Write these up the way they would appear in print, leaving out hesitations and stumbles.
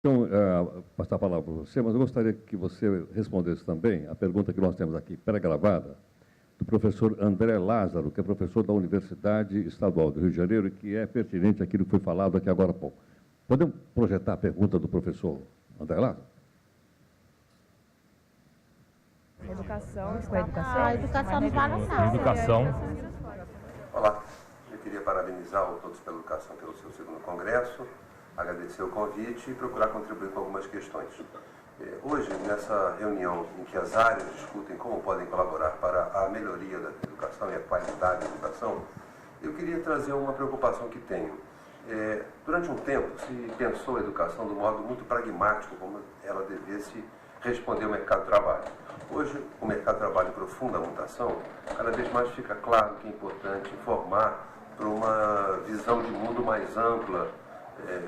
Então, passar a palavra para você, mas eu gostaria que você respondesse também a pergunta que nós temos aqui pré-gravada, do professor André Lázaro, que é professor da Universidade Estadual do Rio de Janeiro e que é pertinente àquilo que foi falado aqui agora há pouco. Podemos projetar a pergunta do professor André Lázaro? Educação, A educação não vale nada. Educação. Olá, eu queria parabenizar o Todos pela Educação pelo seu segundo congresso, agradecer o convite e procurar contribuir com algumas questões. Hoje, nessa reunião em que as áreas discutem como podem colaborar para a melhoria da educação e a qualidade da educação, eu queria trazer uma preocupação que tenho. Durante um tempo, se pensou a educação de um modo muito pragmático, como ela devesse responder ao mercado de trabalho. Hoje, o mercado de trabalho em profunda mutação, cada vez mais fica claro que é importante informar para uma visão de mundo mais ampla,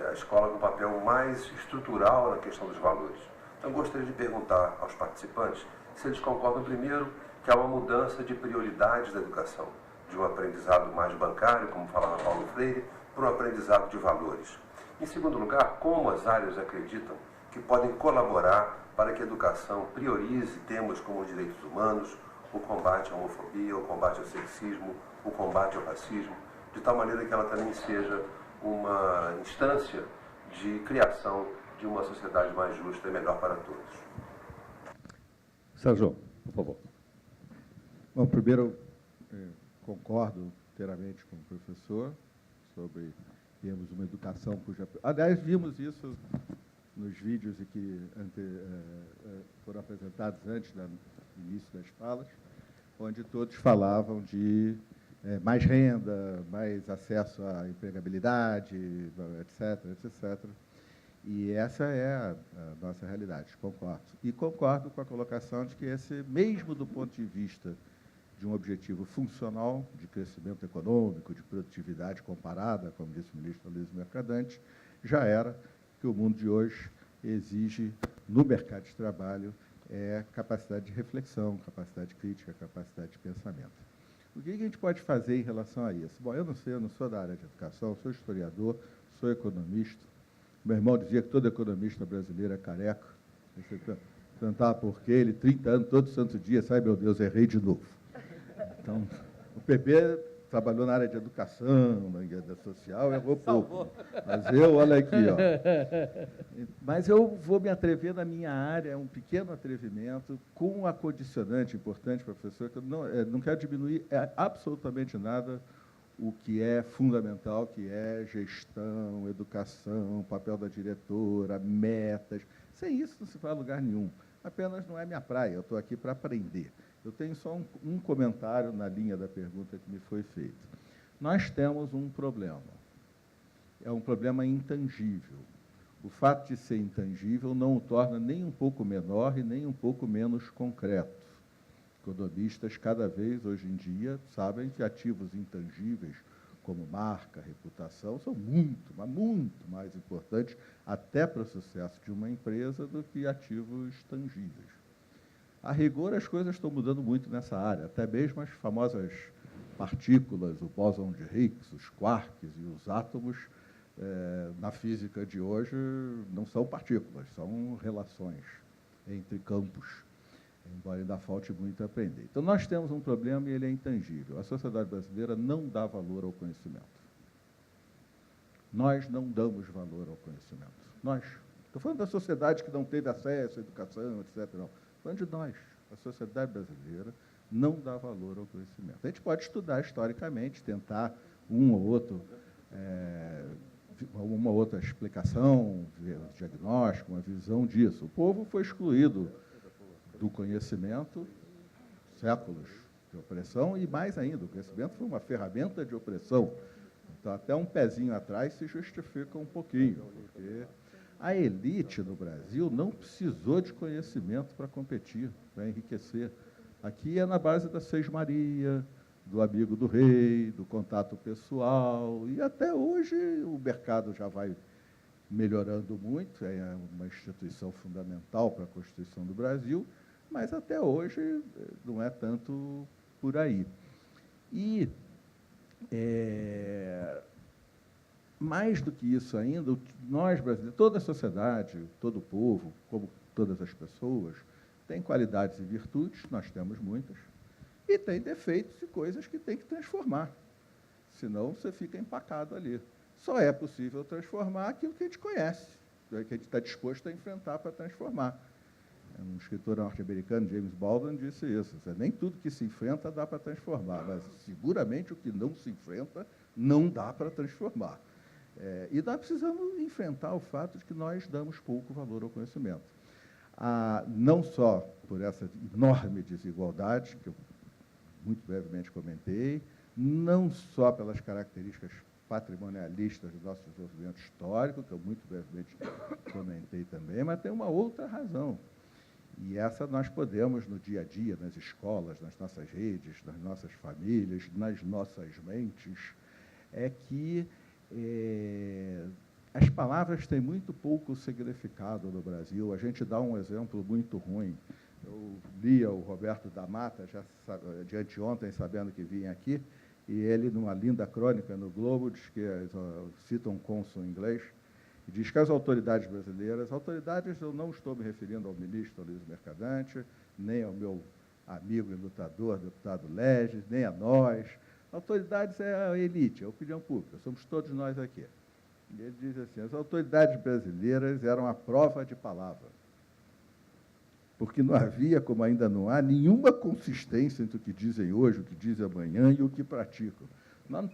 a escola com um papel mais estrutural na questão dos valores. Então, gostaria de perguntar aos participantes se eles concordam, primeiro, que há uma mudança de prioridades da educação, de um aprendizado mais bancário, como falava Paulo Freire, para um aprendizado de valores. Em segundo lugar, como as áreas acreditam que podem colaborar para que a educação priorize temas como os direitos humanos, o combate à homofobia, o combate ao sexismo, o combate ao racismo, de tal maneira que ela também seja uma instância de criação de uma sociedade mais justa e melhor para todos. Sérgio, por favor. Bom, primeiro, concordo inteiramente com o professor sobre termos uma educação cuja... Aliás, vimos isso nos vídeos que foram apresentados antes do início das falas, onde todos falavam de mais renda, mais acesso à empregabilidade, etc., etc. E essa é a nossa realidade, concordo. E concordo com a colocação de que esse, mesmo do ponto de vista de um objetivo funcional, de crescimento econômico, de produtividade comparada, como disse o ministro Luiz Mercadante, já era que o mundo de hoje exige, no mercado de trabalho, capacidade de reflexão, capacidade crítica, capacidade de pensamento. O que a gente pode fazer em relação a isso? Bom, eu não sou da área de educação, sou historiador, sou economista. Meu irmão dizia que todo economista brasileiro é careca. Você perguntar por quê, ele, 30 anos, todo santo dia, sai, meu Deus, errei de novo. Então, o PP trabalhou na área de educação, na área social, errou pouco. Mas eu, olha aqui, ó. Mas eu vou me atrever na minha área, é um pequeno atrevimento, com um acondicionante importante, professor, que eu não quero diminuir absolutamente nada o que é fundamental, que é gestão, educação, papel da diretora, metas. Sem isso não se vai a lugar nenhum. Apenas não é minha praia, eu estou aqui para aprender. Eu tenho só um comentário na linha da pergunta que me foi feita. Nós temos um problema. É um problema intangível. O fato de ser intangível não o torna nem um pouco menor e nem um pouco menos concreto. Economistas, cada vez, hoje em dia, sabem que ativos intangíveis, como marca, reputação, são muito, mas muito mais importantes, até para o sucesso de uma empresa, do que ativos tangíveis. A rigor, as coisas estão mudando muito nessa área, até mesmo as famosas partículas, o bóson de Higgs, os quarks e os átomos, na física de hoje, não são partículas, são relações entre campos, embora ainda falte muito a aprender. Então, nós temos um problema e ele é intangível. A sociedade brasileira não dá valor ao conhecimento. Nós não damos valor ao conhecimento. Nós. Estou falando da sociedade que não teve acesso à educação, etc. Não. Estou falando de nós. A sociedade brasileira não dá valor ao conhecimento. A gente pode estudar historicamente, tentar uma outra explicação, um diagnóstico, uma visão disso. O povo foi excluído do conhecimento, séculos de opressão, e mais ainda, o conhecimento foi uma ferramenta de opressão. Então, até um pezinho atrás se justifica um pouquinho, porque a elite no Brasil não precisou de conhecimento para competir, para enriquecer. Aqui é na base da Seis-Maria, do amigo do rei, do contato pessoal, e até hoje o mercado já vai melhorando muito, é uma instituição fundamental para a Constituição do Brasil, mas até hoje não é tanto por aí. E mais do que isso ainda, nós brasileiros, toda a sociedade, todo o povo, como todas as pessoas, tem qualidades e virtudes, nós temos muitas, e tem defeitos e coisas que tem que transformar. Senão você fica empacado ali. Só é possível transformar aquilo que a gente conhece, que a gente está disposto a enfrentar para transformar. Um escritor norte-americano, James Baldwin, disse isso. Nem tudo que se enfrenta dá para transformar, mas seguramente o que não se enfrenta não dá para transformar. E nós precisamos enfrentar o fato de que nós damos pouco valor ao conhecimento. Não só por essa enorme desigualdade, que eu muito brevemente comentei, não só pelas características patrimonialistas do nosso desenvolvimento histórico, que eu muito brevemente comentei também, mas tem uma outra razão. E essa nós podemos, no dia a dia, nas escolas, nas nossas redes, nas nossas famílias, nas nossas mentes, é que as palavras têm muito pouco significado no Brasil. A gente dá um exemplo muito ruim. Eu lia o Roberto da Mata, já de anteontem, sabendo que vinha aqui, e ele, numa linda crônica no Globo, diz que, cita um cônsul inglês, e diz que as autoridades brasileiras, autoridades, eu não estou me referindo ao ministro Luiz Mercadante, nem ao meu amigo e lutador, deputado Legis, nem a nós. Autoridades é a elite, é a opinião pública, somos todos nós aqui. E ele diz assim, as autoridades brasileiras eram a prova de palavra, porque não havia, como ainda não há, nenhuma consistência entre o que dizem hoje, o que dizem amanhã e o que praticam. Nós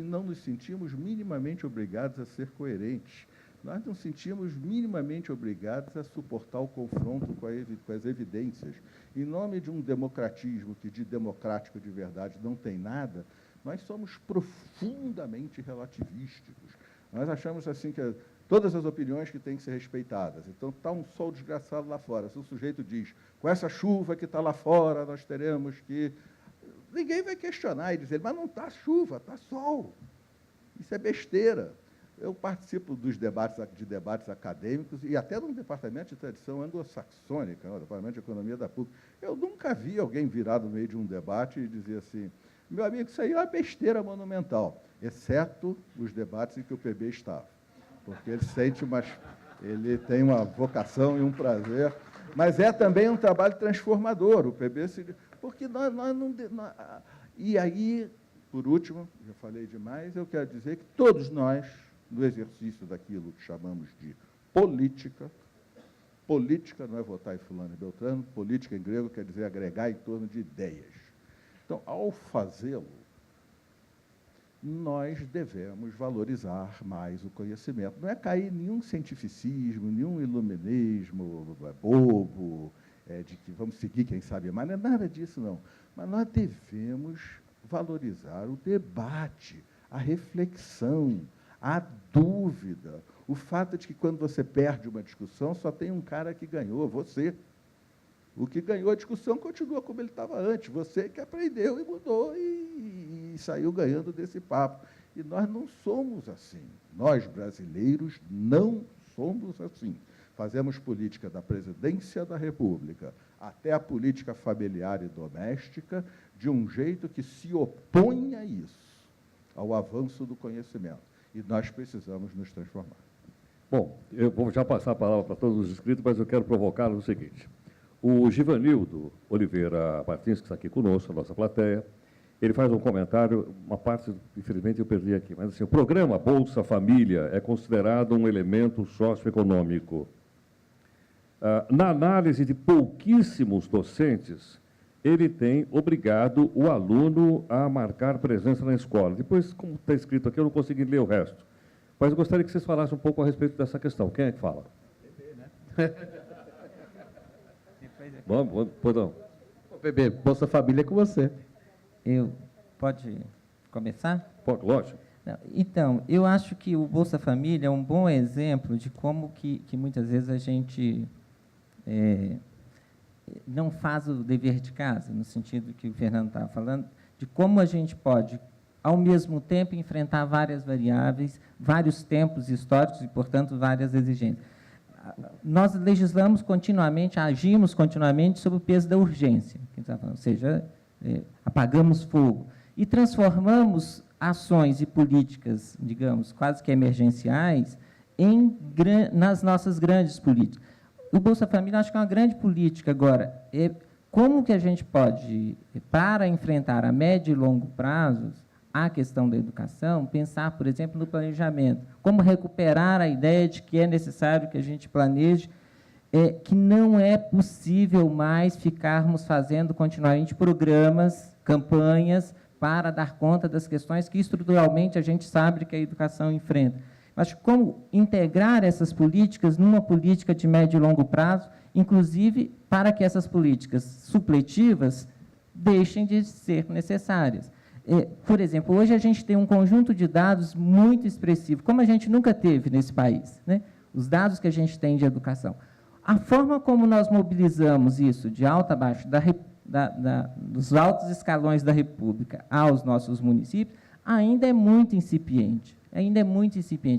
não nos sentimos minimamente obrigados a ser coerentes. Nós não sentimos minimamente obrigados a suportar o confronto com as evidências. Em nome de um democratismo que de democrático de verdade não tem nada, nós somos profundamente relativísticos. Nós achamos assim que todas as opiniões que têm que ser respeitadas. Então, está um sol desgraçado lá fora. Se o sujeito diz, com essa chuva que está lá fora, nós teremos que... Ninguém vai questionar e dizer, mas não está chuva, está sol. Isso é besteira. Eu participo dos debates acadêmicos e até no departamento de tradição anglo-saxônica, no departamento de economia da PUC. Eu nunca vi alguém virar no meio de um debate e dizer assim, meu amigo, isso aí é uma besteira monumental, exceto os debates em que o PB estava. Porque ele tem uma vocação e um prazer, mas é também um trabalho transformador, o PB porque nós não... E aí, por último, já falei demais, eu quero dizer que todos nós, no exercício daquilo que chamamos de política não é votar em fulano e beltrano, política em grego quer dizer agregar em torno de ideias. Então, ao fazê-lo, nós devemos valorizar mais o conhecimento. Não é cair em nenhum cientificismo, nenhum iluminismo bobo, de que vamos seguir quem sabe mais, não é nada disso, não. Mas nós devemos valorizar o debate, a reflexão, a dúvida, o fato de que quando você perde uma discussão, só tem um cara que ganhou, você. O que ganhou a discussão continua como ele estava antes, você que aprendeu e mudou e saiu ganhando desse papo. E nós não somos assim. Nós, brasileiros, não somos assim. Fazemos política da presidência da República até a política familiar e doméstica de um jeito que se opõe a isso, ao avanço do conhecimento. E nós precisamos nos transformar. Bom, eu vou já passar a palavra para todos os inscritos, mas eu quero provocá-los no seguinte. O Givanildo Oliveira Martins, que está aqui conosco, a nossa plateia, ele faz um comentário, uma parte, infelizmente, eu perdi aqui, mas assim, o programa Bolsa Família é considerado um elemento socioeconômico. Na análise de pouquíssimos docentes, ele tem obrigado o aluno a marcar presença na escola. Depois, como está escrito aqui, eu não consegui ler o resto. Mas eu gostaria que vocês falassem um pouco a respeito dessa questão. Quem é que fala? Vamos, perdão. PB, Bolsa Família é com você. Pode começar? Pode, lógico. Então, eu acho que o Bolsa Família é um bom exemplo de como que muitas vezes a gente não faz o dever de casa, no sentido que o Fernando estava falando, de como a gente pode, ao mesmo tempo, enfrentar várias variáveis, vários tempos históricos e, portanto, várias exigências. Nós legislamos continuamente, agimos continuamente sob o peso da urgência, ou seja, apagamos fogo, e transformamos ações e políticas, digamos, quase que emergenciais, nas nossas grandes políticas. O Bolsa Família, acho que é uma grande política. Agora, como que a gente pode, para enfrentar a médio e longo prazos a questão da educação, pensar, por exemplo, no planejamento, como recuperar a ideia de que é necessário que a gente planeje, que não é possível mais ficarmos fazendo continuamente programas, campanhas, para dar conta das questões que, estruturalmente, a gente sabe que a educação enfrenta. Mas como integrar essas políticas numa política de médio e longo prazo, inclusive para que essas políticas supletivas deixem de ser necessárias. Por exemplo, hoje a gente tem um conjunto de dados muito expressivo, como a gente nunca teve nesse país, né? Os dados que a gente tem de educação. A forma como nós mobilizamos isso, de alto a baixo, dos altos escalões da República aos nossos municípios, ainda é muito incipiente.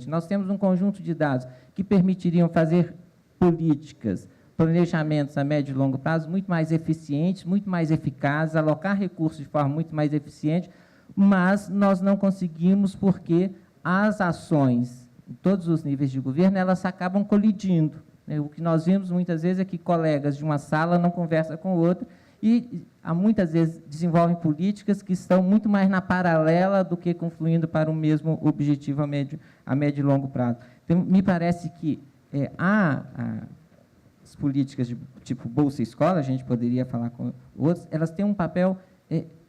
Nós temos um conjunto de dados que permitiriam fazer políticas, planejamentos a médio e longo prazo muito mais eficientes, muito mais eficazes, alocar recursos de forma muito mais eficiente, mas nós não conseguimos porque as ações, em todos os níveis de governo, elas acabam colidindo. O que nós vimos muitas vezes é que colegas de uma sala não conversam com outra e, muitas vezes, desenvolvem políticas que estão muito mais na paralela do que confluindo para o mesmo objetivo a médio e longo prazo. Então, me parece que as políticas de tipo Bolsa Escola, a gente poderia falar com outros, elas têm um papel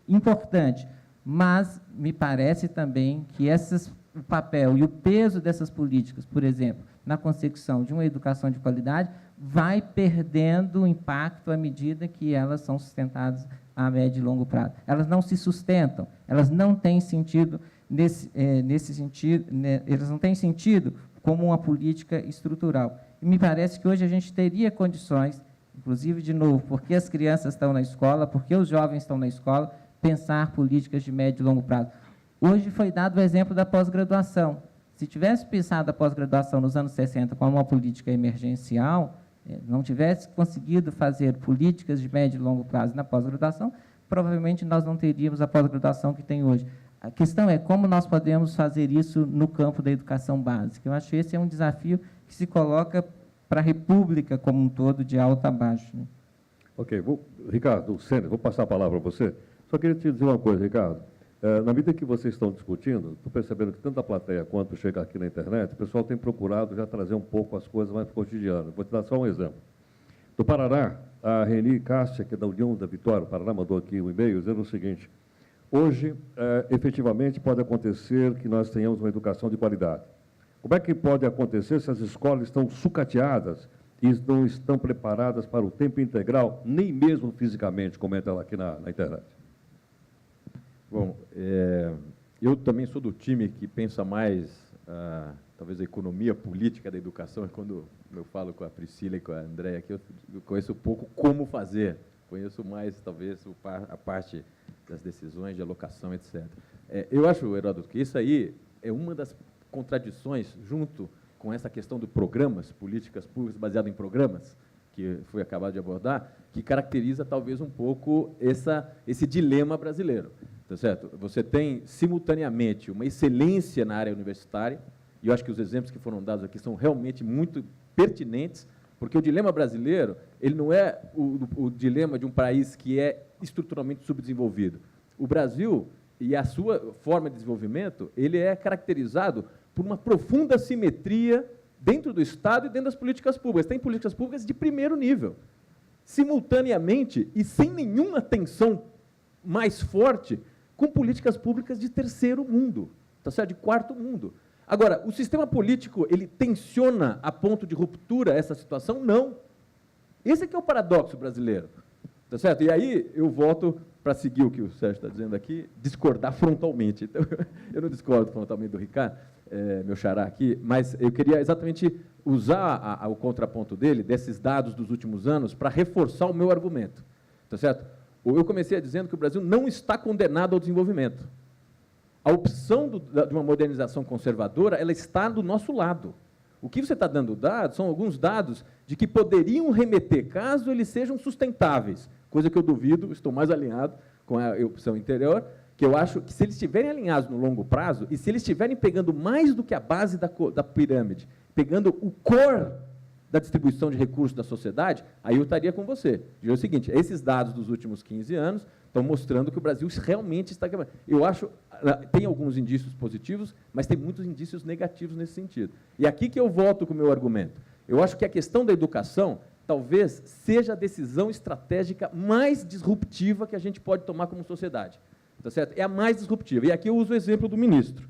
importante, mas me parece também que o papel e o peso dessas políticas, por exemplo, na consecução de uma educação de qualidade, vai perdendo impacto à medida que elas são sustentadas a médio e longo prazo. Elas não se sustentam, elas não têm sentido nesse sentido, elas não têm sentido como uma política estrutural. E me parece que hoje a gente teria condições, inclusive, de novo, porque as crianças estão na escola, porque os jovens estão na escola, pensar políticas de médio e longo prazo. Hoje foi dado o exemplo da pós-graduação. Se tivesse pensado a pós-graduação nos anos 60 como uma política emergencial, não tivesse conseguido fazer políticas de médio e longo prazo na pós-graduação, provavelmente nós não teríamos a pós-graduação que tem hoje. A questão é como nós podemos fazer isso no campo da educação básica. Eu acho que esse é um desafio que se coloca para a República como um todo, de alto a baixo. Né? Ok. Ricardo, vou passar a palavra para você. Só queria te dizer uma coisa, Ricardo. Na medida que vocês estão discutindo, estou percebendo que tanto a plateia quanto chega aqui na internet, o pessoal tem procurado já trazer um pouco as coisas mais cotidianas. Vou te dar só um exemplo. Do Paraná, a Reni Cássia, que é da União da Vitória, o Paraná, mandou aqui um e-mail dizendo o seguinte: hoje, efetivamente, pode acontecer que nós tenhamos uma educação de qualidade. Como é que pode acontecer se as escolas estão sucateadas e não estão preparadas para o tempo integral, nem mesmo fisicamente, comenta ela aqui na internet? Bom, eu também sou do time que pensa mais, talvez, a economia política da educação. Quando eu falo com a Priscila e com a Andréia aqui, eu conheço pouco como fazer, conheço mais, talvez, a parte das decisões de alocação, etc. Eu acho, Heródoto, que isso aí é uma das contradições, junto com essa questão de programas, políticas públicas baseadas em programas, que foi acabado de abordar, que caracteriza, talvez, um pouco esse dilema brasileiro. Tá certo? Você tem, simultaneamente, uma excelência na área universitária, e eu acho que os exemplos que foram dados aqui são realmente muito pertinentes, porque o dilema brasileiro, ele não é o dilema de um país que é estruturalmente subdesenvolvido. O Brasil, e a sua forma de desenvolvimento, ele é caracterizado por uma profunda assimetria dentro do Estado e dentro das políticas públicas. Tem políticas públicas de primeiro nível, simultaneamente e sem nenhuma tensão mais forte, com políticas públicas de terceiro mundo, tá certo? De quarto mundo. Agora, o sistema político, ele tensiona a ponto de ruptura essa situação? Não. Esse que é o paradoxo brasileiro, tá certo? E aí eu volto para seguir o que o Sérgio está dizendo aqui, discordar frontalmente. Então, eu não discordo frontalmente do Ricardo, meu xará aqui, mas eu queria exatamente usar o contraponto dele, desses dados dos últimos anos, para reforçar o meu argumento, tá certo? Eu comecei dizendo que o Brasil não está condenado ao desenvolvimento. A opção de uma modernização conservadora, ela está do nosso lado. O que você está dando dados são alguns dados de que poderiam remeter, caso eles sejam sustentáveis, coisa que eu duvido, estou mais alinhado com a opção interior, que eu acho que, se eles estiverem alinhados no longo prazo, e se eles estiverem pegando mais do que a base da pirâmide, pegando o core da distribuição de recursos da sociedade, aí eu estaria com você. Dizer o seguinte, esses dados dos últimos 15 anos estão mostrando que o Brasil realmente está quebrando. Eu acho, tem alguns indícios positivos, mas tem muitos indícios negativos nesse sentido. E aqui que eu volto com o meu argumento. Eu acho que a questão da educação talvez seja a decisão estratégica mais disruptiva que a gente pode tomar como sociedade. Tá certo? É a mais disruptiva. E aqui eu uso o exemplo do ministro.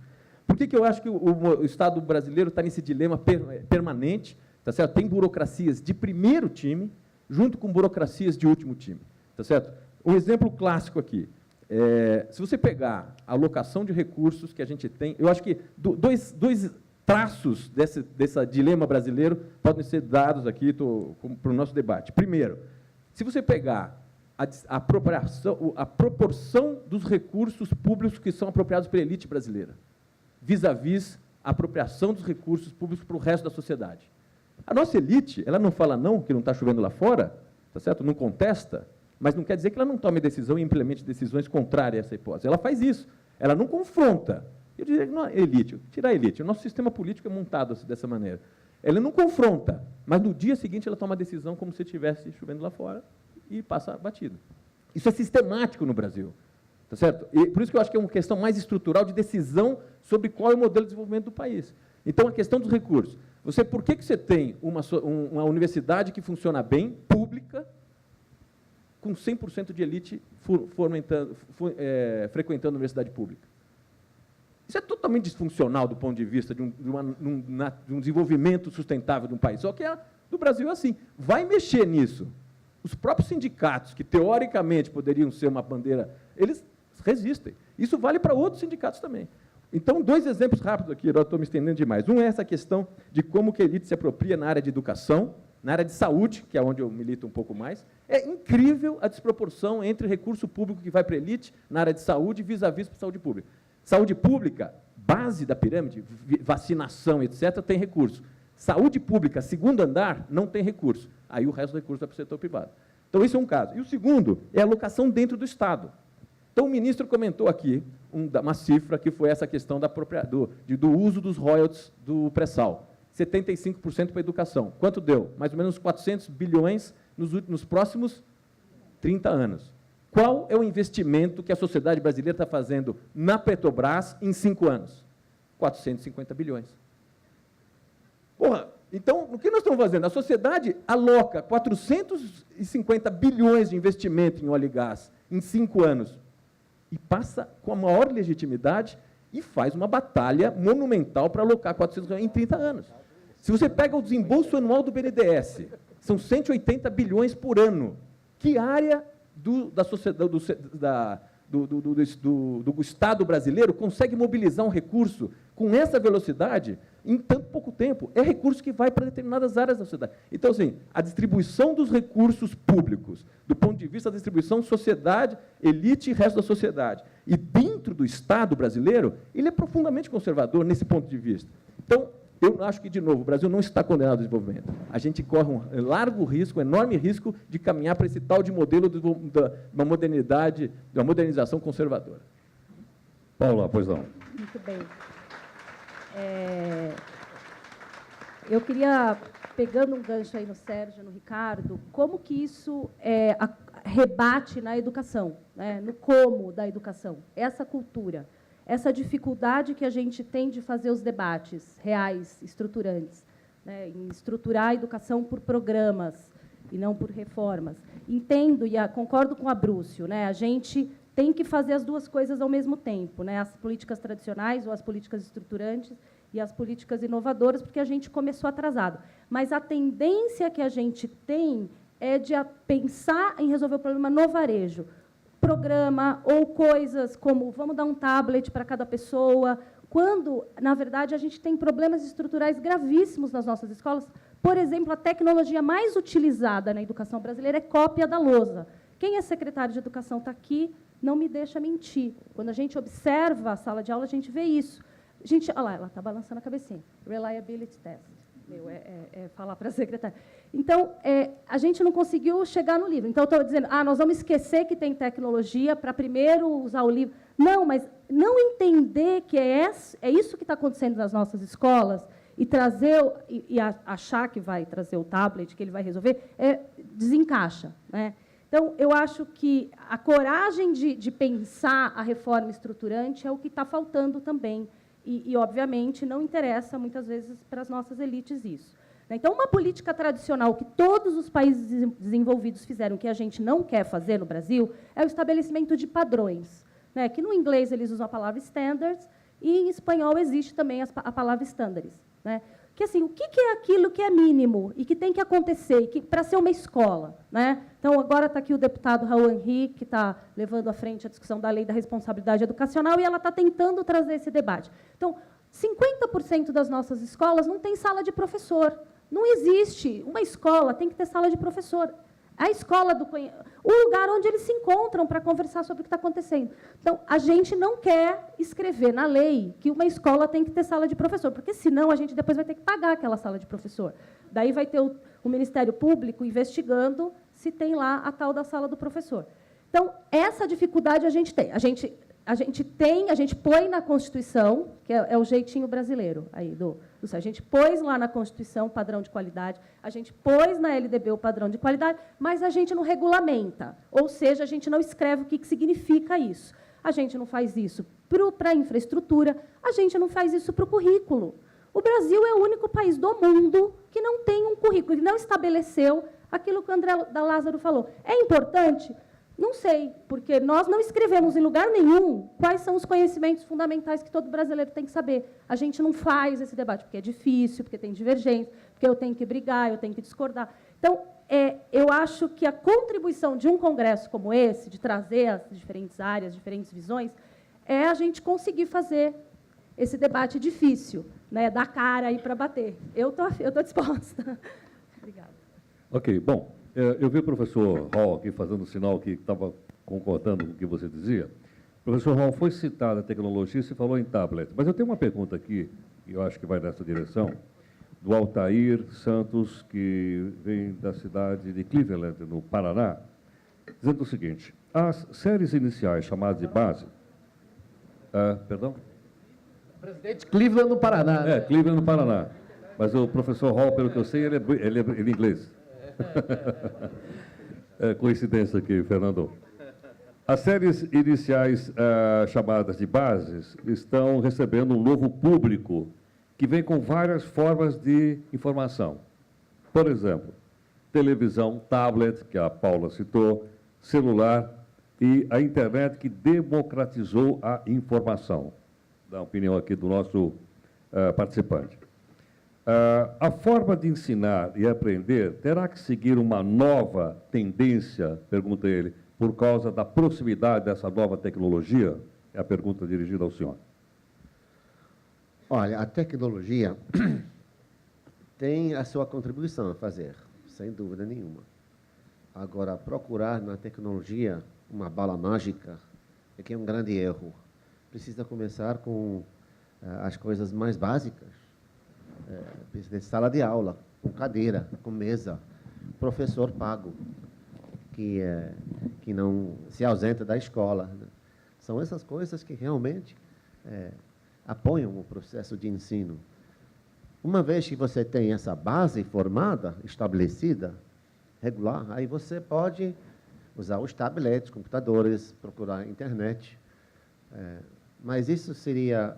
Por que eu acho que o Estado brasileiro está nesse dilema permanente? Tá certo? Tem burocracias de primeiro time, junto com burocracias de último time. Tá certo? Um exemplo clássico aqui. Se você pegar a alocação de recursos que a gente tem, eu acho que dois traços desse dilema brasileiro podem ser dados aqui para o nosso debate. Primeiro, se você pegar a proporção dos recursos públicos que são apropriados pela elite brasileira, vis-à-vis a apropriação dos recursos públicos para o resto da sociedade. A nossa elite, ela não fala não, que não está chovendo lá fora, tá certo? Não contesta, mas não quer dizer que ela não tome decisão e implemente decisões contrárias a essa hipótese. Ela faz isso, ela não confronta. Eu diria que não é elite, tirar a elite. O nosso sistema político é montado dessa maneira. Ela não confronta, mas no dia seguinte ela toma a decisão como se estivesse chovendo lá fora e passa batido. Isso é sistemático no Brasil, tá certo? E por isso que eu acho que é uma questão mais estrutural de decisão sobre qual é o modelo de desenvolvimento do país. Então, a questão dos recursos. Por que você tem uma universidade que funciona bem, pública, com 100% de elite frequentando a universidade pública? Isso é totalmente disfuncional do ponto de vista de um desenvolvimento sustentável de um país. Só que do Brasil é assim. Vai mexer nisso. Os próprios sindicatos, que teoricamente poderiam ser uma bandeira, eles resistem. Isso vale para outros sindicatos também. Então, dois exemplos rápidos aqui, eu estou me estendendo demais. Um é essa questão de como que a elite se apropria na área de educação, na área de saúde, que é onde eu milito um pouco mais. É incrível a desproporção entre recurso público que vai para a elite na área de saúde vis-à-vis para a saúde pública. Saúde pública, base da pirâmide, vacinação, etc., tem recurso. Saúde pública, segundo andar, não tem recurso. Aí o resto do recurso vai para o setor privado. Então, esse é um caso. E o segundo é a alocação dentro do Estado. Então, o ministro comentou aqui uma cifra que foi essa questão do uso dos royalties do pré-sal. 75% para a educação. Quanto deu? Mais ou menos 400 bilhões nos próximos 30 anos. Qual é o investimento que a sociedade brasileira está fazendo na Petrobras em 5 anos? 450 bilhões. Porra, então, o que nós estamos fazendo? A sociedade aloca 450 bilhões de investimento em óleo e gás em 5 anos e passa com a maior legitimidade e faz uma batalha monumental para alocar 400 bilhões em 30 anos. Se você pega o desembolso anual do BNDES, são 180 bilhões por ano. Que área do Estado brasileiro consegue mobilizar um recurso com essa velocidade em tanto pouco tempo? É recurso que vai para determinadas áreas da sociedade. Então, assim, a distribuição dos recursos públicos, do ponto de vista da distribuição sociedade, elite e resto da sociedade, e dentro do Estado brasileiro, ele é profundamente conservador nesse ponto de vista. Então, eu acho que, de novo, o Brasil não está condenado ao desenvolvimento. A gente corre um largo risco, um enorme risco de caminhar para esse tal de modelo de uma modernidade, de uma modernização conservadora. Paula, pois não. Muito bem. Eu queria, pegando um gancho aí no Sérgio, no Ricardo, como que isso rebate na educação, né, no como da educação, essa cultura, essa dificuldade que a gente tem de fazer os debates reais, estruturantes, né, em estruturar a educação por programas e não por reformas. Entendo e concordo com a Brúcio, né, a gente tem que fazer as duas coisas ao mesmo tempo, né, as políticas tradicionais ou as políticas estruturantes e as políticas inovadoras, porque a gente começou atrasado. Mas a tendência que a gente tem é de pensar em resolver o problema no varejo. Programa ou coisas como vamos dar um tablet para cada pessoa, quando, na verdade, a gente tem problemas estruturais gravíssimos nas nossas escolas. Por exemplo, a tecnologia mais utilizada na educação brasileira é cópia da lousa. Quem é secretário de educação está aqui, não me deixa mentir. Quando a gente observa a sala de aula, a gente vê isso. Gente, olha lá, ela está balançando a cabecinha. Reliability test. Falar para a secretária. Então, a gente não conseguiu chegar no livro. Então, estou dizendo, nós vamos esquecer que tem tecnologia para primeiro usar o livro. Não, mas não entender que é isso que está acontecendo nas nossas escolas e trazer achar que vai trazer o tablet, que ele vai resolver, desencaixa, né? Então, eu acho que a coragem de pensar a reforma estruturante é o que está faltando também. E, obviamente, não interessa, muitas vezes, para as nossas elites isso. Então, uma política tradicional que todos os países desenvolvidos fizeram, que a gente não quer fazer no Brasil, é o estabelecimento de padrões, né? Que, no inglês, eles usam a palavra standards, e, em espanhol, existe também a palavra standards, né? Que, assim, o que é aquilo que é mínimo e que tem que acontecer para ser uma escola, né? Então, agora está aqui o deputado Raul Henrique, que está levando à frente a discussão da lei da responsabilidade educacional, e ela está tentando trazer esse debate. Então, 50% das nossas escolas não tem sala de professor. Não existe. Uma escola tem que ter sala de professor. A escola o lugar onde eles se encontram para conversar sobre o que está acontecendo. Então, a gente não quer escrever na lei que uma escola tem que ter sala de professor, porque, senão, a gente depois vai ter que pagar aquela sala de professor. Daí vai ter o Ministério Público investigando se tem lá a tal da sala do professor. Então, essa dificuldade a gente tem. A gente põe na Constituição, que é o jeitinho brasileiro aí a gente pôs lá na Constituição o padrão de qualidade, a gente pôs na LDB o padrão de qualidade, mas a gente não regulamenta, ou seja, a gente não escreve o que significa isso. A gente não faz isso para a infraestrutura, a gente não faz isso para o currículo. O Brasil é o único país do mundo que não tem um currículo, que não estabeleceu aquilo que o André Lázaro falou. É importante? Não sei, porque nós não escrevemos em lugar nenhum quais são os conhecimentos fundamentais que todo brasileiro tem que saber. A gente não faz esse debate, porque é difícil, porque tem divergência, porque eu tenho que brigar, eu tenho que discordar. Então, eu acho que a contribuição de um congresso como esse, de trazer as diferentes áreas, diferentes visões, é a gente conseguir fazer esse debate difícil, né, dar cara aí para bater. Eu tô disposta. Obrigada. Ok, bom. Eu vi o professor Hall aqui fazendo sinal que estava concordando com o que você dizia. O professor Hall foi citada a tecnologia e se falou em tablet. Mas eu tenho uma pergunta aqui, que eu acho que vai nessa direção, do Altair Santos, que vem da cidade de Cleveland, no Paraná, dizendo o seguinte: as séries iniciais chamadas de base... perdão? Presidente Cleveland, no Paraná. É, Cleveland, no Paraná. Mas o professor Hall, pelo que eu sei, ele é inglês. É coincidência aqui, Fernando. As séries iniciais chamadas de bases estão recebendo um novo público que vem com várias formas de informação. Por exemplo, televisão, tablet, que a Paula citou, celular e a internet, que democratizou a informação. Dá a opinião aqui do nosso participante. A forma de ensinar e aprender terá que seguir uma nova tendência, pergunta ele, por causa da proximidade dessa nova tecnologia? É a pergunta dirigida ao senhor. Olha, a tecnologia tem a sua contribuição a fazer, sem dúvida nenhuma. Agora, procurar na tecnologia uma bala mágica é que é um grande erro. Precisa começar com as coisas mais básicas. Precisa de sala de aula, com cadeira, com mesa, professor pago, que não se ausenta da escola. São essas coisas que realmente apoiam o processo de ensino. Uma vez que você tem essa base formada, estabelecida, regular, aí você pode usar os tablets, computadores, procurar internet. Mas isso seria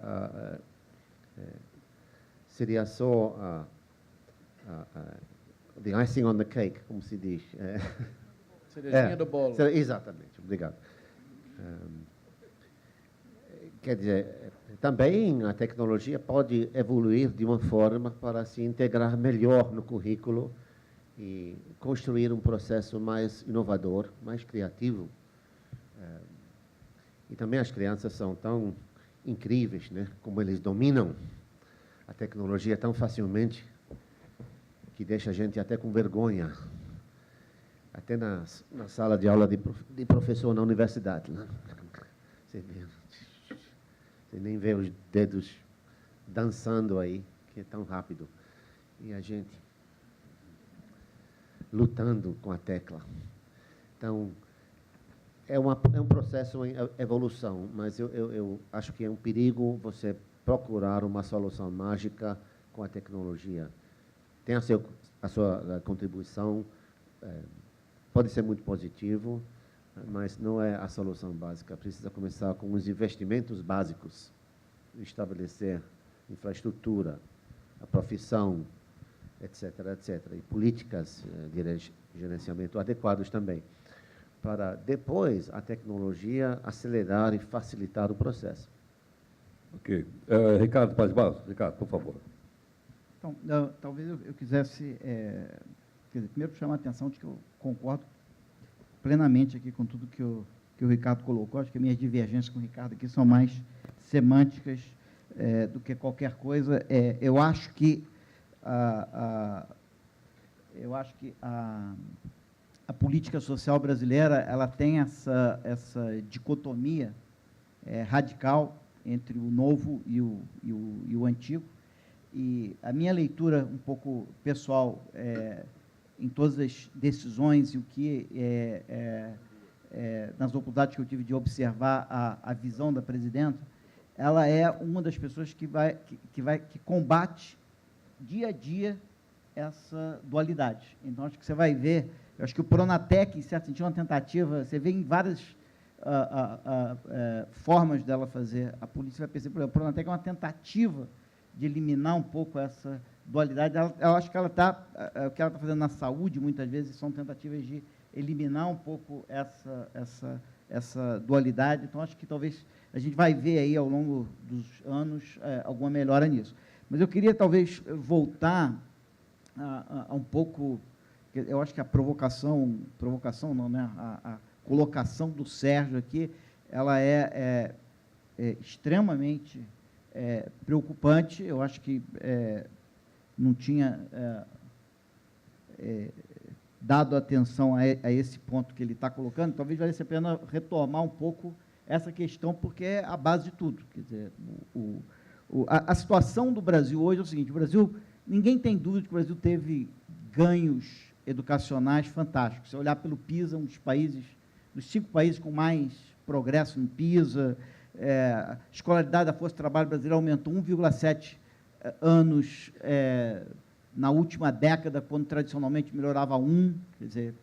só the icing on the cake, como se diz. Cerejinha do bolo. Exatamente, obrigado. Quer dizer, também a tecnologia pode evoluir de uma forma para se integrar melhor no currículo e construir um processo mais inovador, mais criativo. E também as crianças são tão incríveis, né? Como eles dominam a tecnologia tão facilmente, que deixa a gente até com vergonha. Até na sala de aula de professor na universidade. Né? Você nem vê os dedos dançando aí, que é tão rápido. E a gente lutando com a tecla. Então, é um processo em evolução, mas eu acho que é um perigo você procurar uma solução mágica com a tecnologia. Tem a sua contribuição, pode ser muito positivo, mas não é a solução básica. Precisa começar com os investimentos básicos, estabelecer infraestrutura, a profissão, etc., etc., e políticas de gerenciamento adequados também, para depois a tecnologia acelerar e facilitar o processo. Ok. Ricardo Paz Barros. Ricardo, por favor. Então, talvez eu quisesse, primeiro chamar a atenção de que eu concordo plenamente aqui com tudo que o Ricardo colocou. Acho que minhas divergências com o Ricardo aqui são mais semânticas do que qualquer coisa. Eu acho que a política social brasileira ela tem essa dicotomia radical entre o novo e o antigo. E a minha leitura um pouco pessoal em todas as decisões e o que nas oportunidades que eu tive de observar a visão da presidenta, ela é uma das pessoas que combate dia a dia essa dualidade. Então, acho que você vai ver, eu acho que o Pronatec, em certo sentido, é uma tentativa, você vê em várias formas dela fazer a polícia, vai perceber, por exemplo, o Pronatec é uma tentativa de eliminar um pouco essa dualidade. Eu acho que o que ela está fazendo na saúde, muitas vezes, são tentativas de eliminar um pouco essa dualidade. Então, acho que talvez a gente vai ver aí, ao longo dos anos, alguma melhora nisso. Mas eu queria, talvez, voltar a um pouco, eu acho que a provocação não, né? A colocação do Sérgio aqui, ela é extremamente preocupante. Eu acho que não tinha dado atenção a esse ponto que ele está colocando. Talvez valesse a pena retomar um pouco essa questão, porque é a base de tudo. Quer dizer, a situação do Brasil hoje é o seguinte: o Brasil, ninguém tem dúvida que o Brasil teve ganhos educacionais fantásticos. Se olhar pelo PISA, um dos 5 países com mais progresso no PISA, a escolaridade da Força de Trabalho brasileira aumentou 1,7 anos na última década, quando tradicionalmente melhorava 1. Quer dizer,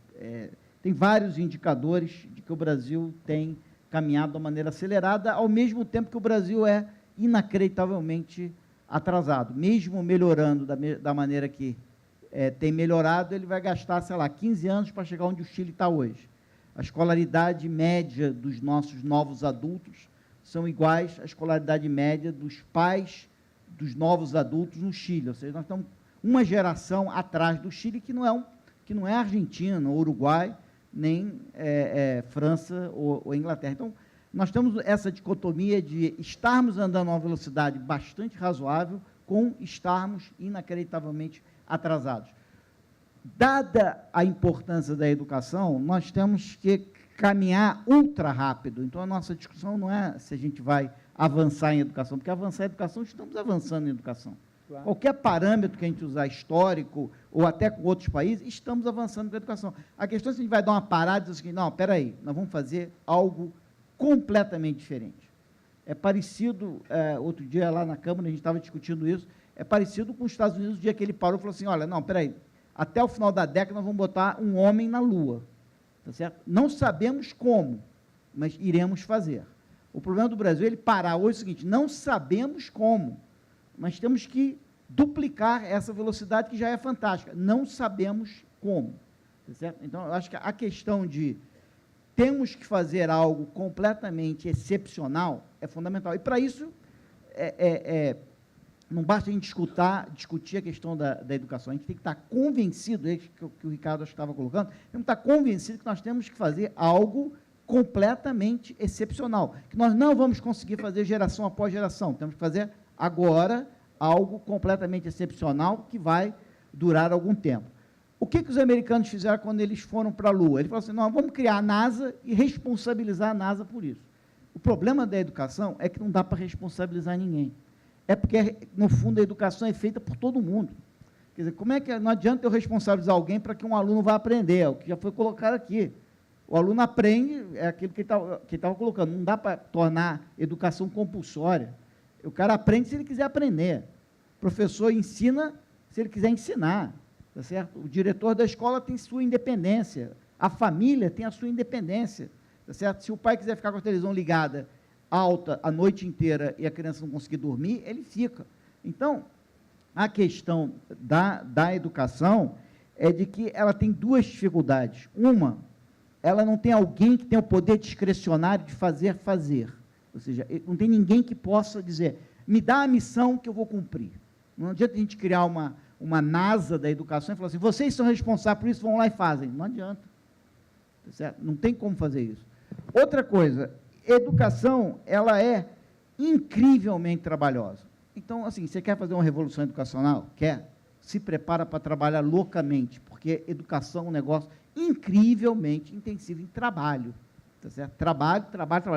tem vários indicadores de que o Brasil tem caminhado de uma maneira acelerada, ao mesmo tempo que o Brasil é inacreditavelmente atrasado. Mesmo melhorando da maneira que tem melhorado, ele vai gastar, sei lá, 15 anos para chegar onde o Chile está hoje. A escolaridade média dos nossos novos adultos são iguais à escolaridade média dos pais dos novos adultos no Chile. Ou seja, nós estamos uma geração atrás do Chile, que não é Argentina, ou Uruguai, nem França ou Inglaterra. Então, nós temos essa dicotomia de estarmos andando a uma velocidade bastante razoável com estarmos inacreditavelmente atrasados. Dada a importância da educação, nós temos que caminhar ultra rápido. Então, a nossa discussão não é se a gente vai avançar em educação, porque avançar em educação, estamos avançando em educação. Claro. Qualquer parâmetro que a gente usar, histórico, ou até com outros países, estamos avançando com a educação. A questão é se a gente vai dar uma parada e dizer o seguinte: não, espera aí, nós vamos fazer algo completamente diferente. É parecido, outro dia lá na Câmara, a gente estava discutindo isso, é parecido com os Estados Unidos, o dia que ele parou e falou assim: olha, não, espera aí, até o final da década nós vamos botar um homem na Lua. Tá certo? Não sabemos como, mas iremos fazer. O problema do Brasil é ele parar hoje é o seguinte: não sabemos como, mas temos que duplicar essa velocidade que já é fantástica. Não sabemos como. Tá certo? Então, eu acho que a questão de temos que fazer algo completamente excepcional é fundamental. E, para isso, não basta a gente discutir a questão da educação, a gente tem que estar convencido, que o Ricardo estava colocando, temos que estar convencido que nós temos que fazer algo completamente excepcional, que nós não vamos conseguir fazer geração após geração, temos que fazer agora algo completamente excepcional que vai durar algum tempo. O que os americanos fizeram quando eles foram para a Lua? Eles falaram assim: não, vamos criar a NASA e responsabilizar a NASA por isso. O problema da educação é que não dá para responsabilizar ninguém. É porque, no fundo, a educação é feita por todo mundo. Quer dizer, como é que não adianta eu responsabilizar alguém para que um aluno vá aprender? É o que já foi colocado aqui. O aluno aprende, é aquilo que ele estava colocando, não dá para tornar educação compulsória. O cara aprende se ele quiser aprender. O professor ensina se ele quiser ensinar, tá certo? O diretor da escola tem sua independência, a família tem a sua independência, tá certo? Se o pai quiser ficar com a televisão ligada alta a noite inteira e a criança não conseguir dormir, ele fica. Então, a questão da educação é de que ela tem duas dificuldades. Uma, ela não tem alguém que tenha o poder discricionário de fazer. Ou seja, não tem ninguém que possa dizer, me dá a missão que eu vou cumprir. Não adianta a gente criar uma NASA da educação e falar assim, vocês são responsáveis por isso, vão lá e fazem. Não adianta. Tá certo? Não tem como fazer isso. Outra coisa, educação, ela é incrivelmente trabalhosa. Então, assim, você quer fazer uma revolução educacional? Quer? Se prepara para trabalhar loucamente, porque educação é um negócio incrivelmente intensivo em trabalho. Tá certo? Trabalho.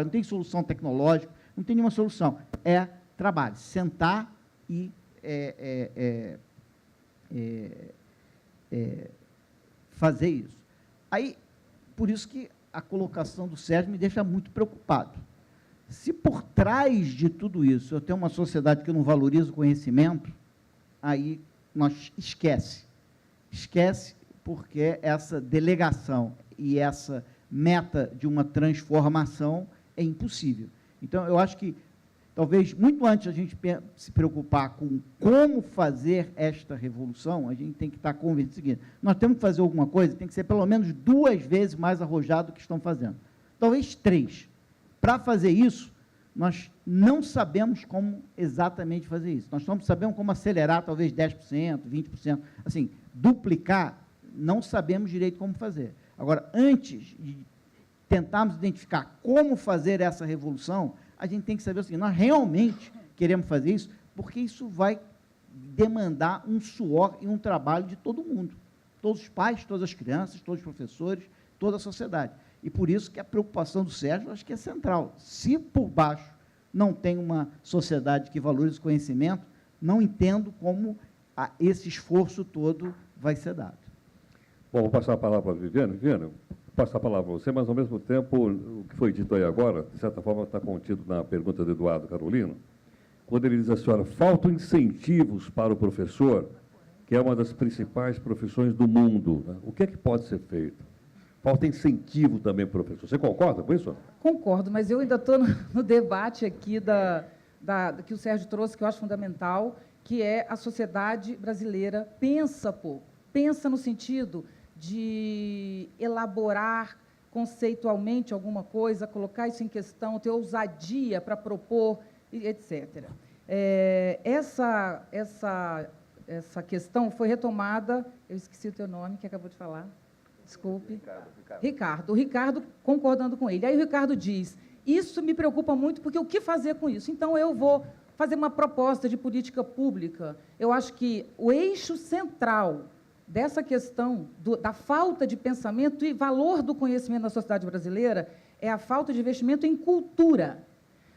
Não tem solução tecnológica, não tem nenhuma solução. É trabalho. Sentar e fazer isso. Aí, por isso que a colocação do Sérgio me deixa muito preocupado. Se por trás de tudo isso eu tenho uma sociedade que não valoriza o conhecimento, aí nós esquece porque essa delegação e essa meta de uma transformação é impossível. Então, eu acho que, talvez, muito antes a gente se preocupar com como fazer esta revolução, a gente tem que estar convencido do seguinte, nós temos que fazer alguma coisa, tem que ser pelo menos 2 vezes mais arrojado do que estão fazendo. Talvez 3. Para fazer isso, nós não sabemos como exatamente fazer isso. Nós não sabemos como acelerar, talvez 10%, 20%. Assim, duplicar, não sabemos direito como fazer. Agora, antes de tentarmos identificar como fazer essa revolução, a gente tem que saber o seguinte, nós realmente queremos fazer isso, porque isso vai demandar um suor e um trabalho de todo mundo. Todos os pais, todas as crianças, todos os professores, toda a sociedade. E por isso que a preocupação do Sérgio, eu acho que é central. Se por baixo não tem uma sociedade que valorize o conhecimento, não entendo como esse esforço todo vai ser dado. Bom, vou passar a palavra para a Viviane. Viviane, vou passar a palavra para você, mas, ao mesmo tempo, o que foi dito aí agora, de certa forma, está contido na pergunta do Eduardo Carolino, quando ele diz assim, olha, faltam incentivos para o professor, que é uma das principais profissões do mundo. Né? O que é que pode ser feito? Falta incentivo também para o professor. Você concorda com isso? Concordo, mas eu ainda estou no debate aqui que o Sérgio trouxe, que eu acho fundamental, que é a sociedade brasileira pensa pouco. Pensa no sentido de elaborar conceitualmente alguma coisa, colocar isso em questão, ter ousadia para propor, etc. Essa questão foi retomada, eu esqueci o teu nome, que acabou de falar. Desculpe. Ricardo. O Ricardo concordando com ele. Aí o Ricardo diz, isso me preocupa muito, porque o que fazer com isso? Então, eu vou fazer uma proposta de política pública. Eu acho que o eixo central dessa questão da falta de pensamento e valor do conhecimento na sociedade brasileira é a falta de investimento em cultura.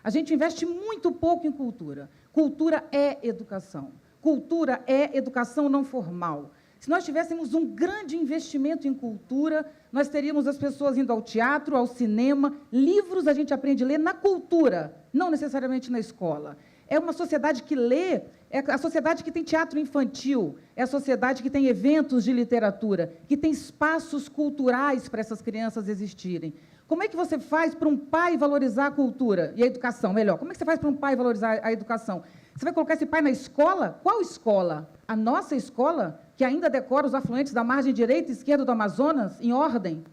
A gente investe muito pouco em cultura. Cultura é educação. Cultura é educação não formal. Se nós tivéssemos um grande investimento em cultura, nós teríamos as pessoas indo ao teatro, ao cinema, livros a gente aprende a ler na cultura, não necessariamente na escola. É uma sociedade que lê, é a sociedade que tem teatro infantil, é a sociedade que tem eventos de literatura, que tem espaços culturais para essas crianças existirem. Como é que você faz para um pai valorizar a cultura e a educação? Melhor, como é que você faz para um pai valorizar a educação? Você vai colocar esse pai na escola? Qual escola? A nossa escola, que ainda decora os afluentes da margem direita e esquerda do Amazonas, em ordem?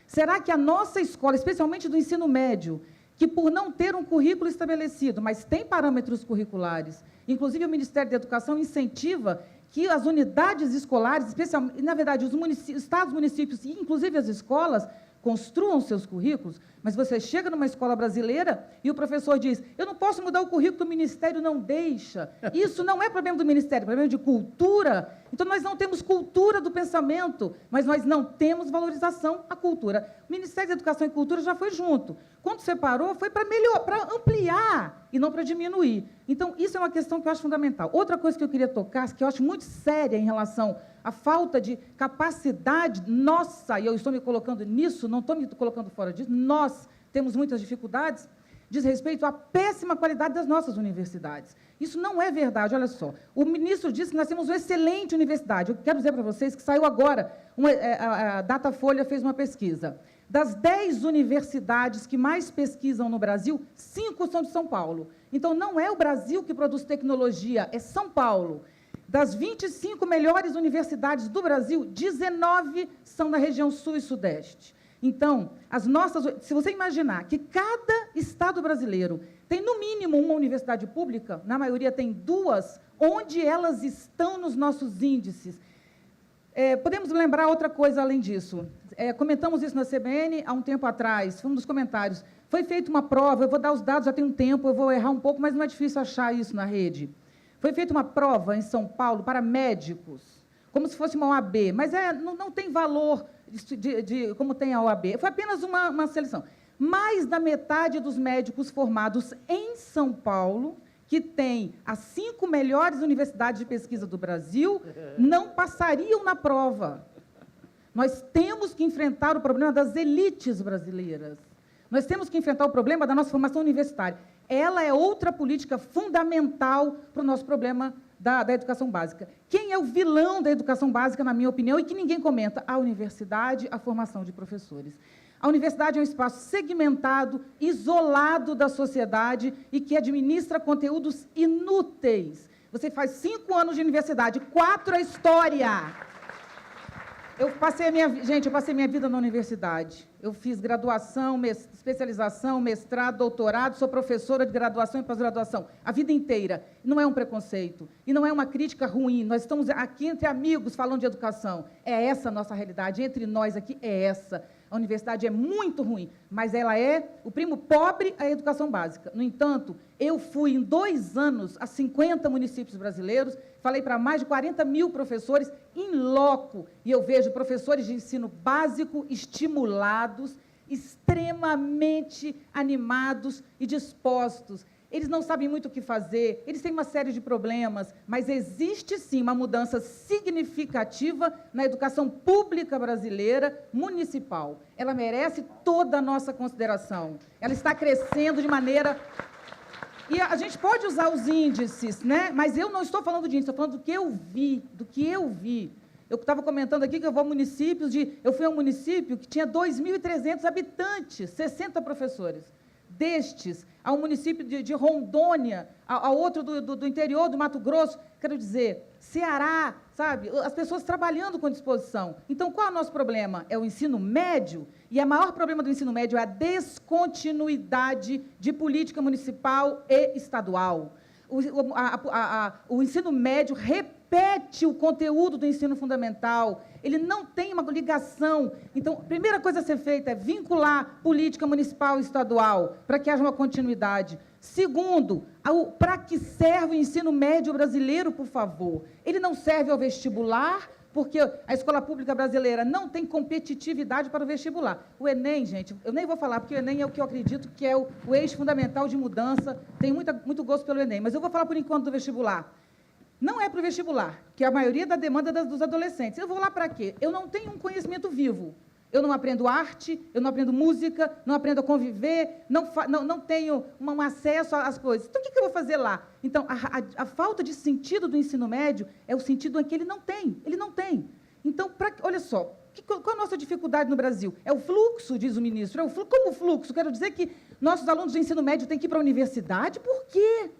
Será que a nossa escola, especialmente do ensino médio, que por não ter um currículo estabelecido, mas tem parâmetros curriculares, inclusive o Ministério da Educação incentiva que as unidades escolares, especialmente, na verdade, os estados, municípios e inclusive as escolas, construam seus currículos, mas você chega numa escola brasileira e o professor diz, eu não posso mudar o currículo, o Ministério não deixa. Isso não é problema do Ministério, é problema de cultura. Então, nós não temos cultura do pensamento, mas nós não temos valorização à cultura. O Ministério da Educação e Cultura já foi junto. Quando separou, foi para ampliar e não para diminuir. Então, isso é uma questão que eu acho fundamental. Outra coisa que eu queria tocar, que eu acho muito séria em relação a falta de capacidade nossa, e eu estou me colocando nisso, não estou me colocando fora disso, nós temos muitas dificuldades, diz respeito à péssima qualidade das nossas universidades. Isso não é verdade, olha só. O ministro disse que nós temos uma excelente universidade. Eu quero dizer para vocês que saiu agora, a Datafolha fez uma pesquisa. Das 10 universidades que mais pesquisam no Brasil, 5 são de São Paulo. Então, não é o Brasil que produz tecnologia, é São Paulo. Das 25 melhores universidades do Brasil, 19 são na região sul e sudeste. Então, se você imaginar que cada estado brasileiro tem, no mínimo, uma universidade pública, na maioria tem 2, onde elas estão nos nossos índices. Podemos lembrar outra coisa além disso. Comentamos isso na CBN há um tempo atrás, foi um dos comentários. Foi feita uma prova, eu vou dar os dados, já tem um tempo, eu vou errar um pouco, mas não é difícil achar isso na rede. Foi feita uma prova em São Paulo para médicos, como se fosse uma OAB, mas não tem valor como tem a OAB. Foi apenas uma seleção. Mais da metade dos médicos formados em São Paulo, que tem as 5 melhores universidades de pesquisa do Brasil, não passariam na prova. Nós temos que enfrentar o problema das elites brasileiras. Nós temos que enfrentar o problema da nossa formação universitária. Ela é outra política fundamental para o nosso problema da educação básica. Quem é o vilão da educação básica, na minha opinião, e que ninguém comenta? A universidade, a formação de professores. A universidade é um espaço segmentado, isolado da sociedade e que administra conteúdos inúteis. Você faz 5 anos de universidade, 4 é história. Eu passei minha vida na universidade. Eu fiz graduação, especialização, mestrado, doutorado, sou professora de graduação e pós-graduação, a vida inteira. Não é um preconceito, e não é uma crítica ruim. Nós estamos aqui entre amigos falando de educação. É essa a nossa realidade, entre nós aqui é essa. A universidade é muito ruim, mas ela é o primo pobre à educação básica. No entanto, eu fui em 2 anos a 50 municípios brasileiros, falei para mais de 40 mil professores em loco, e eu vejo professores de ensino básico estimulados, extremamente animados e dispostos. Eles não sabem muito o que fazer, eles têm uma série de problemas, mas existe, sim, uma mudança significativa na educação pública brasileira municipal. Ela merece toda a nossa consideração. Ela está crescendo de maneira... E a gente pode usar os índices, né? Mas eu não estou falando de índice, estou falando do que eu vi, Eu estava comentando aqui que eu fui a um município que tinha 2.300 habitantes, 60 professores. Destes, a um município de Rondônia, a outro do interior do Mato Grosso, quero dizer, Ceará, sabe? As pessoas trabalhando com disposição. Então, qual é o nosso problema? É o ensino médio, e o maior problema do ensino médio é a descontinuidade de política municipal e estadual. O ensino médio repete o conteúdo do ensino fundamental, ele não tem uma ligação. Então, a primeira coisa a ser feita é vincular política municipal e estadual, para que haja uma continuidade. Segundo, para que serve o ensino médio brasileiro, por favor? Ele não serve ao vestibular, porque a escola pública brasileira não tem competitividade para o vestibular. O Enem, gente, eu nem vou falar, porque o Enem é o que eu acredito que é o eixo fundamental de mudança, tem muito gosto pelo Enem, mas eu vou falar, por enquanto, do vestibular. Não é para o vestibular, que é a maioria da demanda dos adolescentes. Eu vou lá para quê? Eu não tenho um conhecimento vivo. Eu não aprendo arte, eu não aprendo música, não aprendo a conviver, não tenho um acesso às coisas. Então, o que eu vou fazer lá? Então, a falta de sentido do ensino médio é o sentido em que ele não tem. Ele não tem. Então, olha só, qual a nossa dificuldade no Brasil? É o fluxo, diz o ministro. Como o fluxo? Quero dizer que nossos alunos do ensino médio têm que ir para a universidade? Por quê?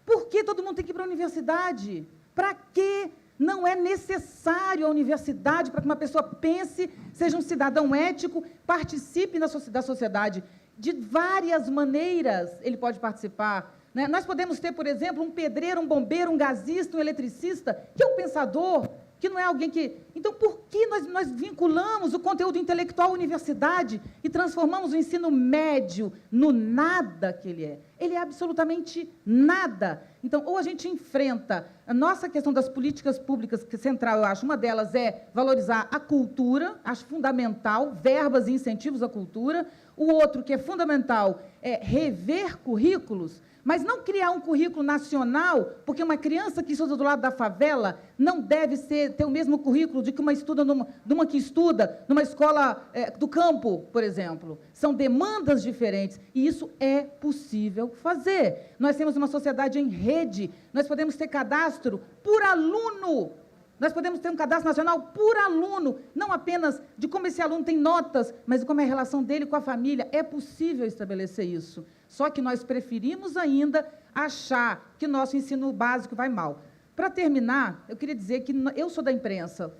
Por que todo mundo tem que ir para a universidade? Para quê? Não é necessário a universidade para que uma pessoa pense, seja um cidadão ético, participe da sociedade. De várias maneiras ele pode participar. Né? Nós podemos ter, por exemplo, um pedreiro, um bombeiro, um gasista, um eletricista, que é um pensador, que não é alguém que... Então, por que nós vinculamos o conteúdo intelectual à universidade e transformamos o ensino médio no nada que ele é? Ele é absolutamente nada. Então, ou a gente enfrenta a nossa questão das políticas públicas, que central, eu acho, uma delas é valorizar a cultura, acho fundamental, verbas e incentivos à cultura. O outro, que é fundamental, é rever currículos, mas não criar um currículo nacional, porque uma criança que estuda do lado da favela não deve ter o mesmo currículo de que uma que estuda numa escola do campo, por exemplo. São demandas diferentes, e isso é possível fazer. Nós temos uma sociedade em rede, nós podemos ter cadastro por aluno. Nós podemos ter um cadastro nacional por aluno, não apenas de como esse aluno tem notas, mas de como é a relação dele com a família. É possível estabelecer isso. Só que nós preferimos ainda achar que nosso ensino básico vai mal. Para terminar, eu queria dizer que eu sou da imprensa,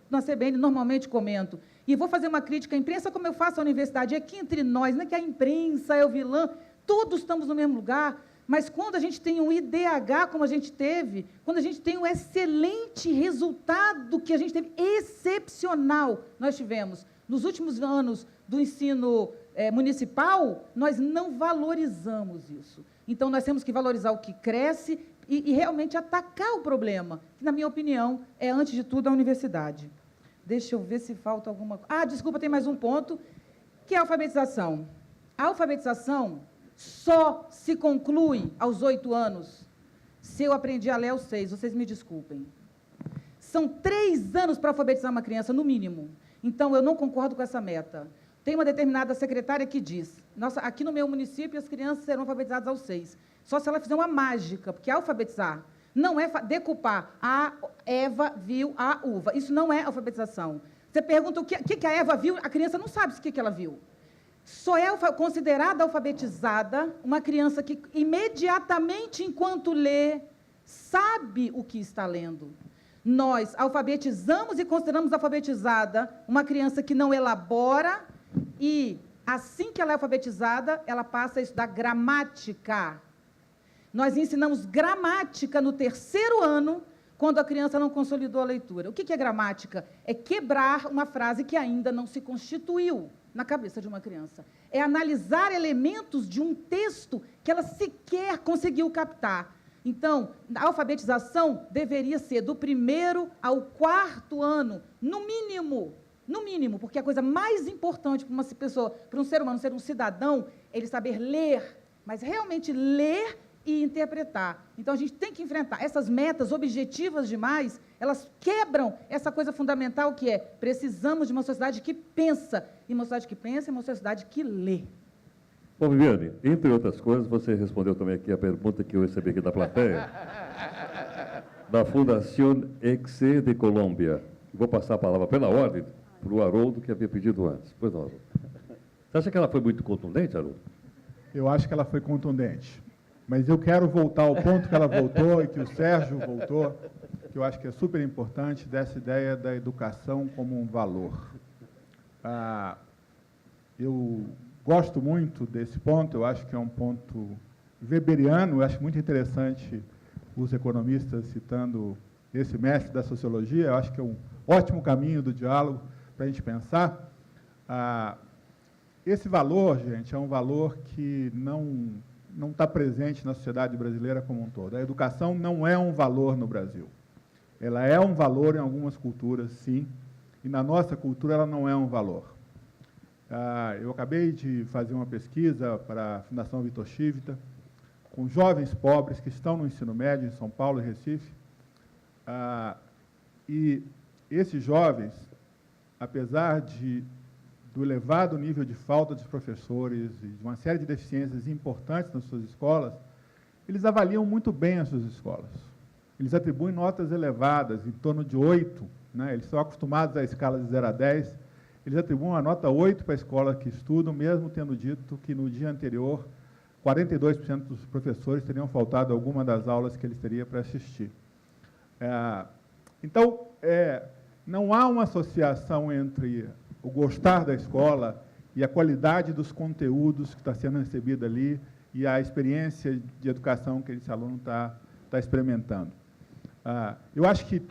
na CBN normalmente comento, e vou fazer uma crítica à imprensa como eu faço à universidade. É aqui entre nós, não é que a imprensa é o vilão, todos estamos no mesmo lugar. Mas quando a gente tem um IDH como a gente teve, quando a gente tem um excelente resultado que a gente teve, excepcional, nós tivemos nos últimos anos do ensino municipal, nós não valorizamos isso. Então, nós temos que valorizar o que cresce e realmente atacar o problema, que, na minha opinião, é, antes de tudo, a universidade. Deixa eu ver se falta alguma coisa. Ah, desculpa, tem mais um ponto, que é a alfabetização. A alfabetização só se conclui aos 8 anos. Se eu aprendi a ler aos 6, vocês me desculpem. São 3 anos para alfabetizar uma criança, no mínimo. Então, eu não concordo com essa meta. Tem uma determinada secretária que diz, nossa, aqui no meu município as crianças serão alfabetizadas aos 6. Só se ela fizer uma mágica, porque alfabetizar não é decupar. A Eva viu a uva. Isso não é alfabetização. Você pergunta o que a Eva viu, a criança não sabe o que ela viu. Só é considerada alfabetizada uma criança que, imediatamente, enquanto lê, sabe o que está lendo. Nós alfabetizamos e consideramos alfabetizada uma criança que não elabora e, assim que ela é alfabetizada, ela passa a estudar gramática. Nós ensinamos gramática no 3º ano, quando a criança não consolidou a leitura. O que é gramática? É quebrar uma frase que ainda não se constituiu na cabeça de uma criança. É analisar elementos de um texto que ela sequer conseguiu captar. Então, a alfabetização deveria ser do 1º ao 4º ano, no mínimo, porque a coisa mais importante para uma pessoa, para um ser humano ser um cidadão, é ele saber ler, mas realmente ler e interpretar. Então, a gente tem que enfrentar essas metas objetivas demais, elas quebram essa coisa fundamental que é, precisamos de uma sociedade que pensa, e uma sociedade que pensa é uma sociedade que lê. Bom, Viviane, entre outras coisas, você respondeu também aqui a pergunta que eu recebi aqui da plateia, da Fundação Exe de Colômbia. Vou passar a palavra pela ordem para o Haroldo, que havia pedido antes. Pois não, Haroldo. Você acha que ela foi muito contundente, Haroldo? Eu acho que ela foi contundente. Mas eu quero voltar ao ponto que ela voltou e que o Sérgio voltou, que eu acho que é super importante, dessa ideia da educação como um valor. Eu gosto muito desse ponto, eu acho que é um ponto weberiano, eu acho muito interessante os economistas citando esse mestre da sociologia, eu acho que é um ótimo caminho do diálogo para a gente pensar. Esse valor, gente, é um valor que não está presente na sociedade brasileira como um todo. A educação não é um valor no Brasil. Ela é um valor em algumas culturas, sim, e na nossa cultura ela não é um valor. Eu acabei de fazer uma pesquisa para a Fundação Vitor Chivita, com jovens pobres que estão no ensino médio em São Paulo e Recife, e esses jovens, apesar do elevado nível de falta de professores e de uma série de deficiências importantes nas suas escolas, eles avaliam muito bem as suas escolas. Eles atribuem notas elevadas, em torno de 8, né? Eles estão acostumados à escala de 0 a 10, eles atribuem uma nota 8 para a escola que estudam, mesmo tendo dito que no dia anterior 42% dos professores teriam faltado alguma das aulas que eles teriam para assistir. Então, não há uma associação entre o gostar da escola e a qualidade dos conteúdos que está sendo recebido ali e a experiência de educação que esse aluno está experimentando. Eu acho que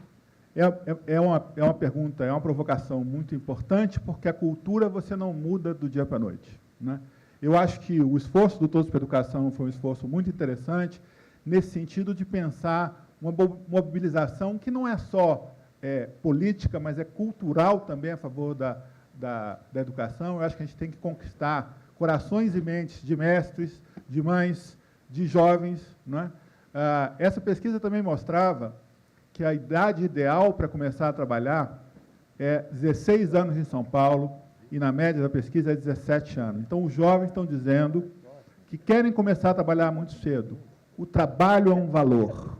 é uma pergunta, é uma provocação muito importante, porque a cultura você não muda do dia para a noite, né? Eu acho que o esforço do Todos pela Educação foi um esforço muito interessante, nesse sentido de pensar uma mobilização que não é só política, mas é cultural também a favor da educação. Eu acho que a gente tem que conquistar corações e mentes de mestres, de mães, de jovens. Não é? Essa pesquisa também mostrava que a idade ideal para começar a trabalhar é 16 anos em São Paulo, e na média da pesquisa é 17 anos. Então, os jovens estão dizendo que querem começar a trabalhar muito cedo. O trabalho é um valor.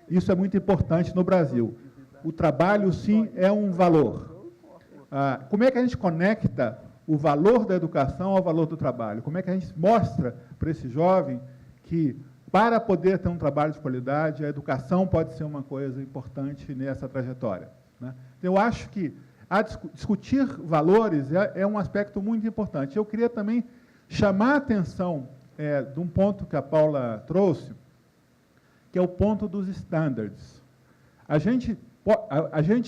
Isso é muito importante no Brasil. O trabalho, sim, é um valor. Como é que a gente conecta o valor da educação ao valor do trabalho? Como é que a gente mostra para esse jovem que, para poder ter um trabalho de qualidade, a educação pode ser uma coisa importante nessa trajetória, né? Então, eu acho que discutir valores é um aspecto muito importante. Eu queria também chamar a atenção de um ponto que a Paula trouxe, que é o ponto dos standards. A gente,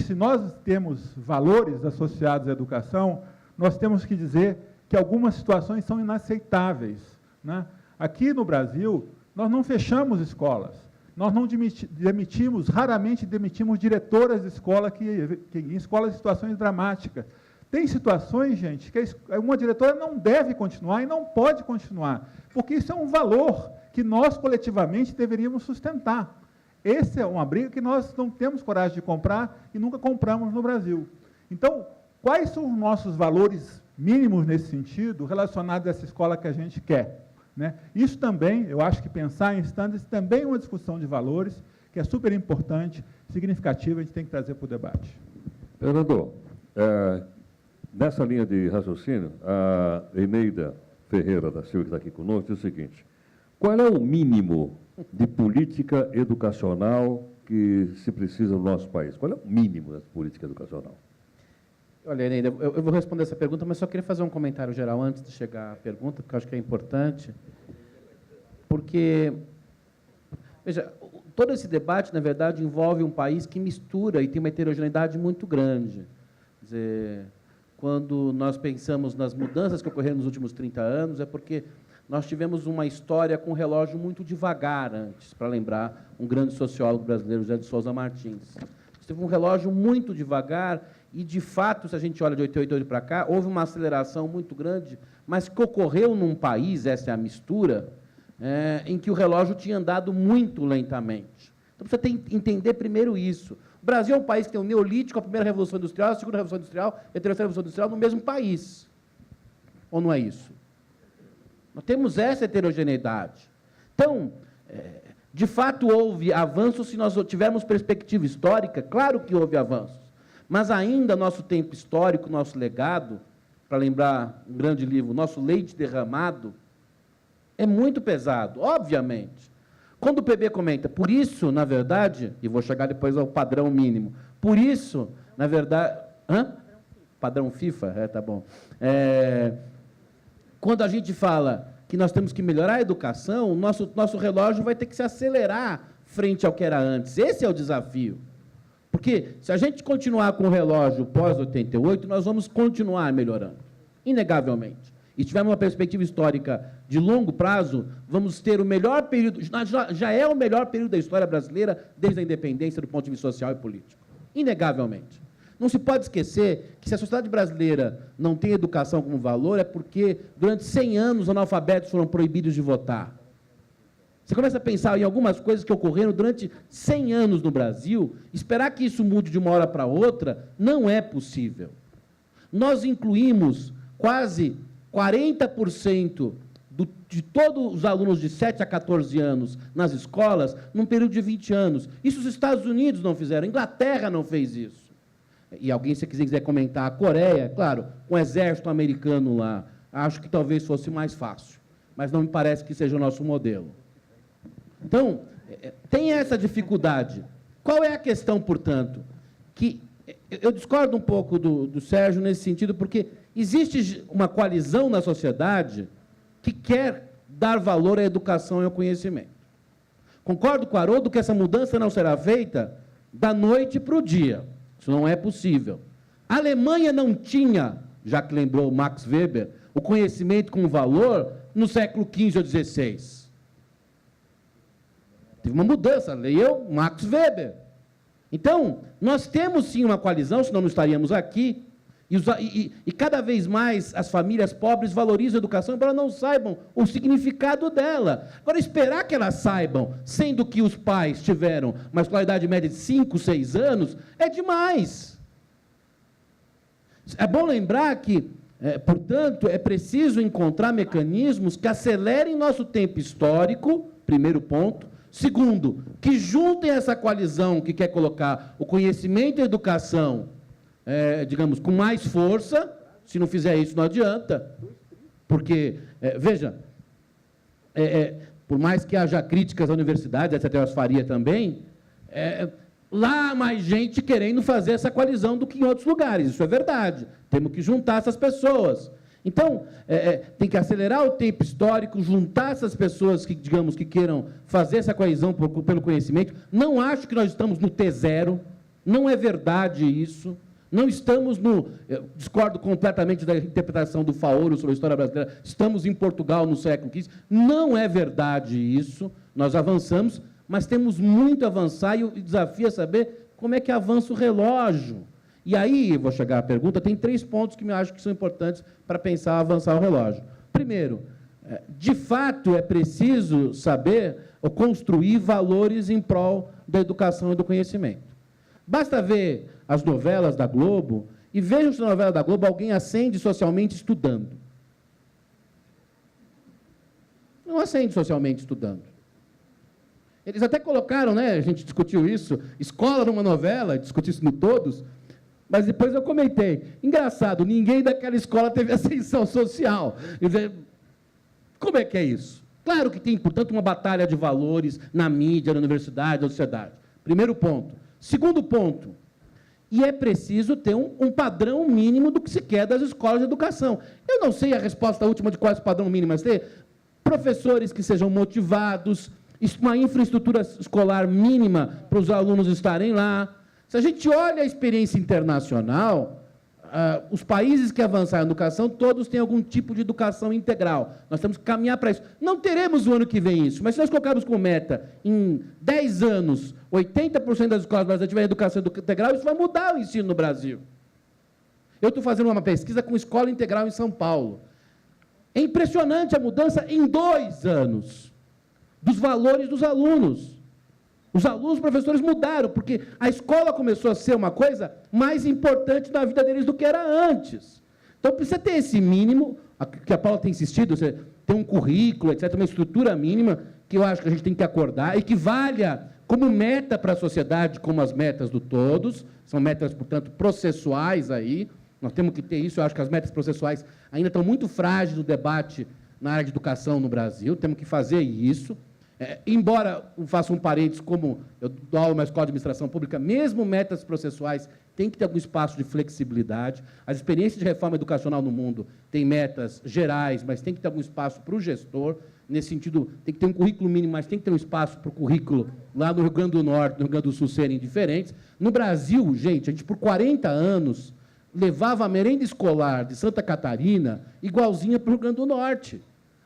se nós temos valores associados à educação, nós temos que dizer que algumas situações são inaceitáveis, né? Aqui no Brasil, nós não fechamos escolas. Nós não demitimos, raramente demitimos diretoras de escola em escolas de situações dramáticas. Tem situações, gente, que uma diretora não deve continuar e não pode continuar, porque isso é um valor que nós, coletivamente, deveríamos sustentar. Essa é uma briga que nós não temos coragem de comprar e nunca compramos no Brasil. Então, quais são os nossos valores mínimos nesse sentido, relacionados a essa escola que a gente quer, né? Isso também, eu acho que pensar em standards também é uma discussão de valores, que é super importante, significativa, a gente tem que trazer para o debate. Fernando, nessa linha de raciocínio, a Eneida Ferreira da Silva, que está aqui conosco, diz o seguinte: qual é o mínimo de política educacional que se precisa no nosso país? Qual é o mínimo da política educacional? Olha, Eneida, eu vou responder essa pergunta, mas só queria fazer um comentário geral antes de chegar à pergunta, porque eu acho que é importante. Porque, veja, todo esse debate, na verdade, envolve um país que mistura e tem uma heterogeneidade muito grande. Quer dizer, quando nós pensamos nas mudanças que ocorreram nos últimos 30 anos, é porque nós tivemos uma história com um relógio muito devagar antes, para lembrar um grande sociólogo brasileiro, José de Souza Martins. Teve um relógio muito devagar e, de fato, se a gente olha de 88 para cá, houve uma aceleração muito grande, mas que ocorreu num país, essa é a mistura, em que o relógio tinha andado muito lentamente. Então, você tem que entender primeiro isso. O Brasil é um país que tem o Neolítico, a primeira Revolução Industrial, a segunda Revolução Industrial e a terceira Revolução Industrial no mesmo país. Ou não é isso? Nós temos essa heterogeneidade. Então, de fato, houve avanços se nós tivermos perspectiva histórica, claro que houve avanços, mas ainda nosso tempo histórico, nosso legado, para lembrar um grande livro, nosso leite derramado, é muito pesado, obviamente. Quando o PB comenta, por isso, na verdade, e vou chegar depois ao padrão mínimo, por isso, na verdade... Padrão FIFA? Tá bom. Quando a gente fala que nós temos que melhorar a educação, nosso relógio vai ter que se acelerar frente ao que era antes. Esse é o desafio. Porque, se a gente continuar com o relógio pós-88, nós vamos continuar melhorando, inegavelmente. E se tivermos uma perspectiva histórica de longo prazo, vamos ter o melhor período, já é o melhor período da história brasileira, desde a independência, do ponto de vista social e político. Inegavelmente. Não se pode esquecer que, se a sociedade brasileira não tem educação como valor, é porque, durante 100 anos, os analfabetos foram proibidos de votar. Você começa a pensar em algumas coisas que ocorreram durante 100 anos no Brasil, esperar que isso mude de uma hora para outra não é possível. Nós incluímos quase 40% de todos os alunos de 7 a 14 anos nas escolas num período de 20 anos. Isso os Estados Unidos não fizeram, a Inglaterra não fez isso. E alguém, se quiser comentar, a Coreia, claro, com o exército americano lá, acho que talvez fosse mais fácil, mas não me parece que seja o nosso modelo. Então, tem essa dificuldade. Qual é a questão, portanto? Que eu discordo um pouco do Sérgio nesse sentido, porque existe uma coalizão na sociedade que quer dar valor à educação e ao conhecimento. Concordo com o Haroldo que essa mudança não será feita da noite para o dia. Isso não é possível. A Alemanha não tinha, já que lembrou Max Weber, o conhecimento como valor no século XV ou XVI. Teve uma mudança, leia Max Weber. Então, nós temos sim uma coalizão, senão não estaríamos aqui, e cada vez mais as famílias pobres valorizam a educação, embora não saibam o significado dela. Agora, esperar que elas saibam, sendo que os pais tiveram uma escolaridade média de 5, 6 anos, é demais. É bom lembrar que, portanto, é preciso encontrar mecanismos que acelerem nosso tempo histórico, primeiro ponto. Segundo, que juntem essa coalizão que quer colocar o conhecimento e a educação, digamos, com mais força. Se não fizer isso, não adianta. Porque, veja, por mais que haja críticas à universidade, etc., eu as faria também, lá há mais gente querendo fazer essa coalizão do que em outros lugares. Isso é verdade. Temos que juntar essas pessoas. Então, tem que acelerar o tempo histórico, juntar essas pessoas que, digamos, que queiram fazer essa coesão pelo conhecimento. Não acho que nós estamos no T0, não é verdade isso. Não estamos no... Eu discordo completamente da interpretação do Faoro sobre a história brasileira. Estamos em Portugal no século XV. Não é verdade isso. Nós avançamos, mas temos muito a avançar e o desafio é saber como é que avança o relógio. E aí, eu vou chegar à pergunta, tem 3 pontos que eu acho que são importantes para pensar avançar o relógio. Primeiro, de fato, é preciso saber ou construir valores em prol da educação e do conhecimento. Basta ver as novelas da Globo e vejam se na novela da Globo alguém acende socialmente estudando. Não acende socialmente estudando. Eles até colocaram, né, a gente discutiu isso, escola numa novela, discutiu isso no Todos, mas depois eu comentei. Engraçado, ninguém daquela escola teve ascensão social. Quer dizer, como é que é isso? Claro que tem, portanto, uma batalha de valores na mídia, na universidade, na sociedade. Primeiro ponto. Segundo ponto, e é preciso ter um padrão mínimo do que se quer das escolas de educação. Eu não sei a resposta última de qual é o padrão mínimo, mas ter professores que sejam motivados, uma infraestrutura escolar mínima para os alunos estarem lá. Se a gente olha a experiência internacional, os países que avançaram na educação, todos têm algum tipo de educação integral. Nós temos que caminhar para isso. Não teremos o ano que vem isso, mas se nós colocarmos como meta, em 10 anos, 80% das escolas brasileiras tiverem educação integral, isso vai mudar o ensino no Brasil. Eu estou fazendo uma pesquisa com escola integral em São Paulo. É impressionante a mudança em 2 anos dos valores dos alunos. Os alunos, os professores mudaram, porque a escola começou a ser uma coisa mais importante na vida deles do que era antes. Então, precisa ter esse mínimo, que a Paula tem insistido, você tem um currículo, etc., uma estrutura mínima, que eu acho que a gente tem que acordar, e que valha como meta para a sociedade, como as metas do Todos, são metas, portanto, processuais aí, nós temos que ter isso, eu acho que as metas processuais ainda estão muito frágeis no debate na área de educação no Brasil, temos que fazer isso. Embora eu faça um parênteses, como eu dou aula numa escola de administração pública, mesmo metas processuais tem que ter algum espaço de flexibilidade. As experiências de reforma educacional no mundo têm metas gerais, mas tem que ter algum espaço para o gestor. Nesse sentido, tem que ter um currículo mínimo, mas tem que ter um espaço para o currículo lá no Rio Grande do Norte, no Rio Grande do Sul serem diferentes. No Brasil, gente, a gente por 40 anos levava a merenda escolar de Santa Catarina igualzinha para o Rio Grande do Norte.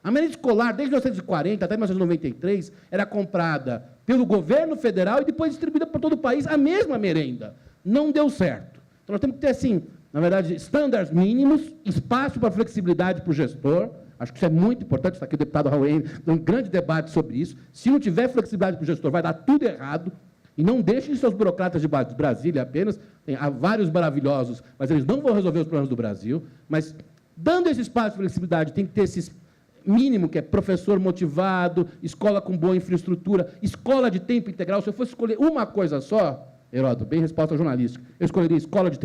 A merenda escolar, desde 1940 até 1993, era comprada pelo governo federal e depois distribuída por todo o país, a mesma merenda. Não deu certo. Então, nós temos que ter, assim, na verdade, estándares mínimos, espaço para flexibilidade para o gestor. Acho que isso é muito importante. Está aqui o deputado Raul tem um grande debate sobre isso. Se não tiver flexibilidade para o gestor, vai dar tudo errado. E não deixem seus burocratas de Brasília apenas. Há vários maravilhosos, mas eles não vão resolver os problemas do Brasil. Mas, dando esse espaço de flexibilidade, tem que ter esse mínimo, que é professor motivado, escola com boa infraestrutura, escola de tempo integral. Se eu fosse escolher uma coisa só, Heródoto, bem resposta jornalística, eu escolheria escola de tempo